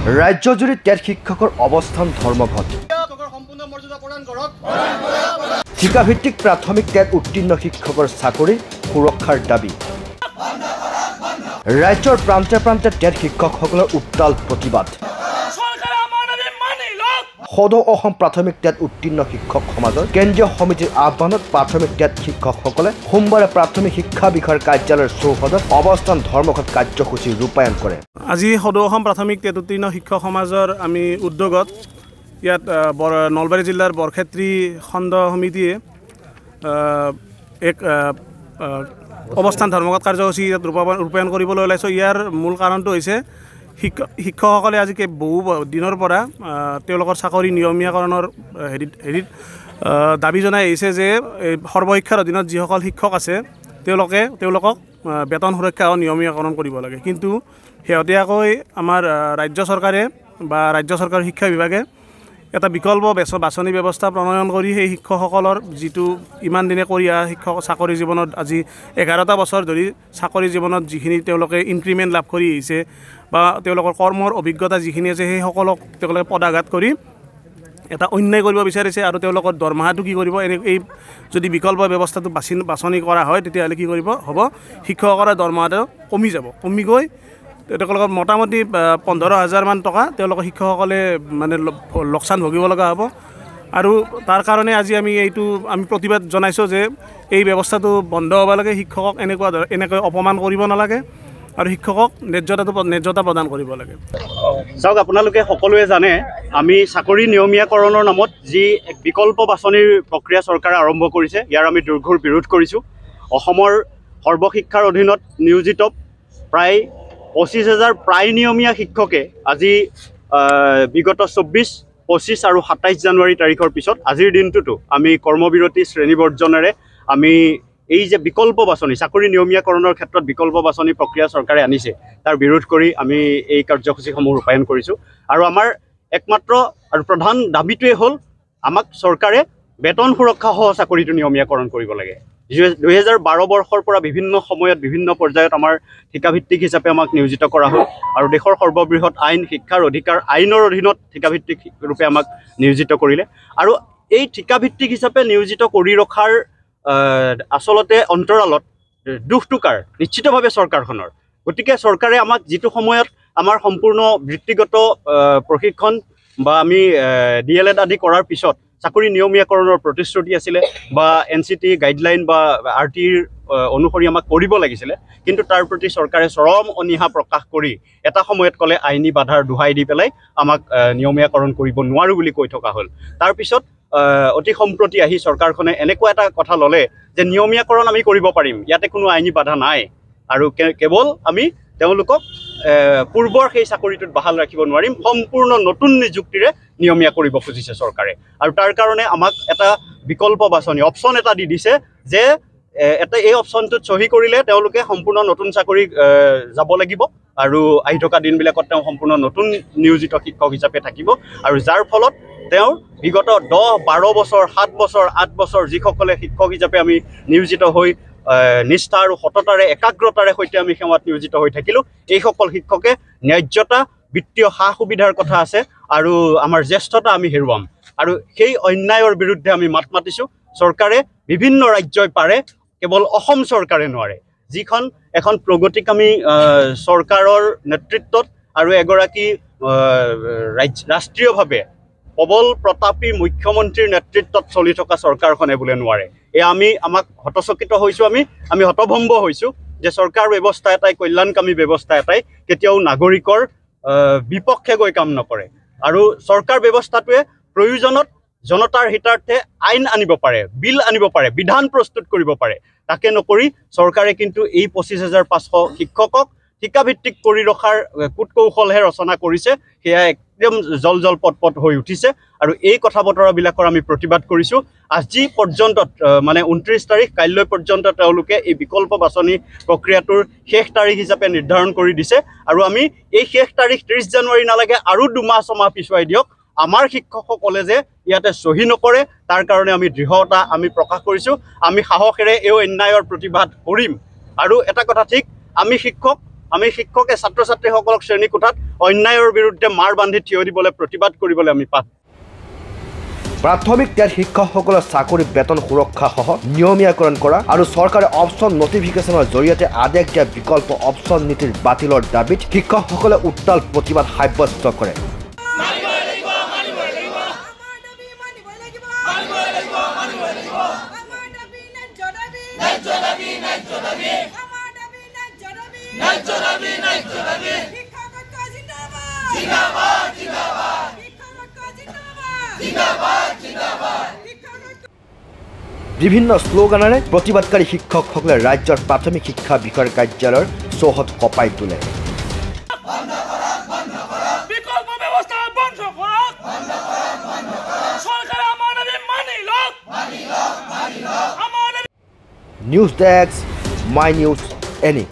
ৰাজ্যজুৰি টেট শিক্ষকৰ অৱস্থান ধৰ্মঘট। ঠিকাভিত্তিক প্ৰাথমিক টেট উত্তীৰ্ণ শিক্ষকৰ চাকৰি সুৰক্ষাৰ দাবী। ৰাজ্যৰ প্ৰান্তে প্ৰান্তে টেট শিক্ষকসকলৰ উত্তাল প্ৰতিবাদ। সদৌ অসম প্ৰাথমিক টেট উত্তীৰ্ণ শিক্ষক সমাজৰ কেন্দ্ৰীয় সমিতিৰ আহ্বানত প্ৰাথমিক টেট শিক্ষকসকলে সোমবাৰে প্ৰাথমিক শিক্ষা বিষয়াৰ কাৰ্যালয়ৰ চৌহদত অৱস্থান ধৰ্মঘট কাৰ্যসূচী ৰূপায়ণ কৰে। আজি সদৌ অসম প্ৰাথমিক টেট উত্তীৰ্ণ শিক্ষক সমাজৰ আমি উদ্যোগত ইয়াত নলবাৰী জিলাৰ বৰক্ষেত্ৰী খণ্ড সমিতিয়ে এক অৱস্থান ধৰ্মঘট কাৰ্যসূচী ইয়াত ৰূপায়ণ কৰিবলৈ ওলাইছোঁ। ইয়াৰ মূল কাৰণটো হৈছে শিক্ষকসকলে আজি বহু দিনৰ পৰা তেওঁলোকৰ চাকৰি নিয়মীয়াকৰণৰ হেৰিত দাবী জনাই আহিছে যে সৰ্বশিক্ষাৰ অধীনত যিসকল শিক্ষক আছে তেওঁলোকক বেতন সুৰক্ষা আৰু নিয়মীয়াকৰণ কৰিব লাগে। কিন্তু শেহতীয়াকৈ আমাৰ ৰাজ্য চৰকাৰে বা ৰাজ্য চৰকাৰৰ শিক্ষা বিভাগে এটা বিকল্প বাছনি ব্যৱস্থা প্ৰণয়ন কৰি সেই শিক্ষকসকলৰ যিটো ইমান দিনে কৰি অহা শিক্ষক চাকৰি জীৱনত আজি 11টা বছৰ ধৰি চাকৰি জীৱনত যিখিনি তেওঁলোকে ইনক্ৰিমেণ্ট লাভ কৰি আহিছে বা তেওঁলোকৰ কৰ্মৰ অভিজ্ঞতা যিখিনি আছে সেই সকলক তেওঁলোকে পদাঘাত কৰি এটা অন্যায় কৰিব বিচাৰিছে। আৰু তেওঁলোকৰ দৰমহাটো কি কৰিব, এই যদি বিকল্প ব্যৱস্থাটো বাছনি কৰা হয় তেতিয়াহ'লে কি কৰিব হ'ব, শিক্ষকসকলৰ দৰমহাটো কমি যাব। কমি গৈ তেওঁলোকৰ মোটামুটি 15,000 মান টকা তেওঁলোকৰ শিক্ষকসকলে মানে লোকচান ভুগিব লগা হ'ব। আৰু তাৰ কাৰণে আজি আমি প্ৰতিবাদ জনাইছোঁ যে এই ব্যৱস্থাটো বন্ধ হ'ব লাগে। শিক্ষকক এনেকৈ অপমান কৰিব নালাগে আৰু শিক্ষকক ন্যায্যতা প্ৰদান কৰিব লাগে। চাওক, আপোনালোকে সকলোৱে জানে আমি চাকৰি নিয়মীয়াকৰণৰ নামত যি এক বিকল্প বাছনিৰ প্ৰক্ৰিয়া চৰকাৰে আৰম্ভ কৰিছে, ইয়াৰ আমি দুৰ্ঘোৰ বিৰোধ কৰিছোঁ। অসমৰ সৰ্বশিক্ষাৰ অধীনত নিয়োজিত প্ৰায় 25,000 প্ৰায় নিয়মীয়া শিক্ষকে আজি বিগত 24, 25 আৰু 27 জানুৱাৰী তাৰিখৰ পিছত আজিৰ দিনটোতো আমি কৰ্মবিৰতি শ্ৰেণীবৰ্জনেৰে আমি এই যে বিকল্প বাছনি চাকৰি নিয়মীয়াকৰণৰ ক্ষেত্ৰত বিকল্প বাছনি প্ৰক্ৰিয়া চৰকাৰে আনিছে তাৰ বিৰোধ কৰি আমি এই কাৰ্যসূচীসমূহ ৰূপায়ণ কৰিছোঁ। আৰু আমাৰ একমাত্ৰ আৰু প্ৰধান দাবীটোৱে হ'ল আমাক চৰকাৰে বেতন সুৰক্ষাসহ চাকৰিটো নিয়মীয়াকৰণ কৰিব লাগে। 2012 বৰ্ষৰ পৰা বিভিন্ন সময়ত বিভিন্ন পৰ্যায়ত আমাৰ ঠিকাভিত্তিক হিচাপে আমাক নিয়োজিত কৰা হ'ল আৰু দেশৰ সৰ্ববৃহৎ আইন শিক্ষাৰ অধিকাৰ আইনৰ অধীনত ঠিকাভিত্তিক ৰূপে আমাক নিয়োজিত কৰিলে। আৰু এই ঠিকাভিত্তিক হিচাপে নিয়োজিত কৰি ৰখাৰ আচলতে অন্তৰালত দুখটো কাৰ? নিশ্চিতভাৱে চৰকাৰখনৰ। গতিকে চৰকাৰে আমাক যিটো সময়ত আমাৰ সম্পূৰ্ণ বৃত্তিগত প্ৰশিক্ষণ বা আমি DLED আদি কৰাৰ পিছত চাকৰি নিয়মীয়াকৰণৰ প্ৰতিশ্ৰুতি আছিলে বা NCT গাইডলাইন বা RTৰ অনুসৰি আমাক কৰিব লাগিছিলে, কিন্তু তাৰ প্ৰতি চৰকাৰে চৰম অনীহা প্ৰকাশ কৰি এটা সময়ত ক'লে আইনী বাধাৰ দোহাই দি পেলাই আমাক নিয়মীয়াকৰণ কৰিব নোৱাৰোঁ বুলি কৈ থকা হ'ল। তাৰপিছত অতি সম্প্ৰতি আহি চৰকাৰখনে এনেকুৱা এটা কথা ল'লে যে নিয়মীয়াকৰণ আমি কৰিব পাৰিম, ইয়াতে কোনো আইনী বাধা নাই আৰু কেৱল আমি তেওঁলোকক পূৰ্বৰ সেই চাকৰিটোত বাহাল ৰাখিব নোৱাৰিম, সম্পূৰ্ণ নতুন নিযুক্তিৰে নিয়মীয়া কৰিব খুজিছে চৰকাৰে। আৰু তাৰ কাৰণে আমাক এটা বিকল্প বাছনি অপশ্যন এটা দি দিছে যে এই অপশ্যনটোত চহী কৰিলে তেওঁলোকে সম্পূৰ্ণ নতুন চাকৰি যাব লাগিব আৰু আহি থকা দিনবিলাকত তেওঁ সম্পূৰ্ণ নতুন নিয়োজিত শিক্ষক হিচাপে থাকিব। আৰু যাৰ ফলত তেওঁৰ বিগত 10, 12 বছৰ, 7 বছৰ, 8 বছৰ যিসকলে শিক্ষক হিচাপে আমি নিয়োজিত হৈ নিষ্ঠা আৰু সততাৰে একাগ্ৰতাৰে সৈতে আমি সেৱাত নিয়োজিত হৈ থাকিলোঁ, এইসকল শিক্ষকে ন্যায্যতা বিত্তীয় সা সুবিধাৰ কথা আছে আৰু আমাৰ জ্যেষ্ঠতা আমি হেৰুৱাম। আৰু সেই অন্যায়ৰ বিৰুদ্ধে আমি মাত মাতিছোঁ। চৰকাৰে বিভিন্ন ৰাজ্যই পাৰে, কেৱল অসম চৰকাৰে নোৱাৰে। যিখন এখন প্ৰগতিকামী চৰকাৰৰ নেতৃত্বত আৰু এগৰাকী ৰাষ্ট্ৰীয়ভাৱে প্ৰবল প্ৰতাপী মুখ্যমন্ত্ৰীৰ নেতৃত্বত চলি থকা চৰকাৰখনে বোলে নোৱাৰে। আমাক হতচকিত হৈছোঁ, আমি হতভম্ব হৈছোঁ যে চৰকাৰ ব্যৱস্থা এটাই, কল্যাণকামী ব্যৱস্থা এটাই কেতিয়াও নাগৰিকৰ বিপক্ষে গৈ কাম নকৰে। আৰু চৰকাৰ ব্যৱস্থাটোৱে প্ৰয়োজনত জনতাৰ হিতাৰ্থে আইন আনিব পাৰে, বিল আনিব পাৰে, বিধান প্ৰস্তুত কৰিব পাৰে। তাকে নকৰি চৰকাৰে কিন্তু এই 25,500 শিক্ষকক ঠিকাভিত্তিক কৰি ৰখাৰ কূট কৌশলহে ৰচনা কৰিছে। সেয়া একদম জল পট হৈ উঠিছে আৰু এই কথা বতৰাবিলাকৰ আমি প্ৰতিবাদ কৰিছোঁ। আজি পৰ্যন্ত মানে 29 তাৰিখ কাইলৈ পৰ্যন্ত তেওঁলোকে এই বিকল্প বাছনি প্ৰক্ৰিয়াটোৰ শেষ তাৰিখ হিচাপে নিৰ্ধাৰণ কৰি দিছে আৰু আমি এই শেষ তাৰিখ 30 জানুৱাৰী নালাগে আৰু 2 মাহ 6 মাহ পিছুৱাই দিয়ক। আমাৰ শিক্ষকসকলে যে ইয়াতে চহী নকৰে তাৰ কাৰণে আমি দৃঢ়তা আমি প্ৰকাশ কৰিছোঁ। আমি সাহসেৰে এই অন্যায়ৰ প্ৰতিবাদ কৰিম। আৰু এটা কথা ঠিক, আমি শিক্ষকে ছাত্ৰ ছাত্ৰীসকলক শ্ৰেণীকোঠাত অন্যায়ৰ বিৰুদ্ধে মাৰ বান্ধি থিয় দিবলৈ প্ৰতিবাদ কৰিবলৈ আমি পাম প্ৰাথমিক টেট শিক্ষকসকলৰ চাকৰি বেতন সুৰক্ষা সহ নিয়মীয়াকৰণ কৰা আৰু চৰকাৰে অপশ্যন নটিফিকেশ্যনৰ জৰিয়তে আদেশ দিয়া বিকল্প অপশ্যন নীতিৰ বাতিলৰ দাবীত শিক্ষকসকলে উত্তাল প্ৰতিবাদ সাব্যস্ত কৰে বিভিন্ন শ্লোগানেৰে প্ৰতিবাদকাৰী শিক্ষকসকলে ৰাজ্যৰ প্ৰাথমিক শিক্ষা বিষয়াৰ কাৰ্যালয়ৰ চৌহদ কপাই তোলে news desk my news any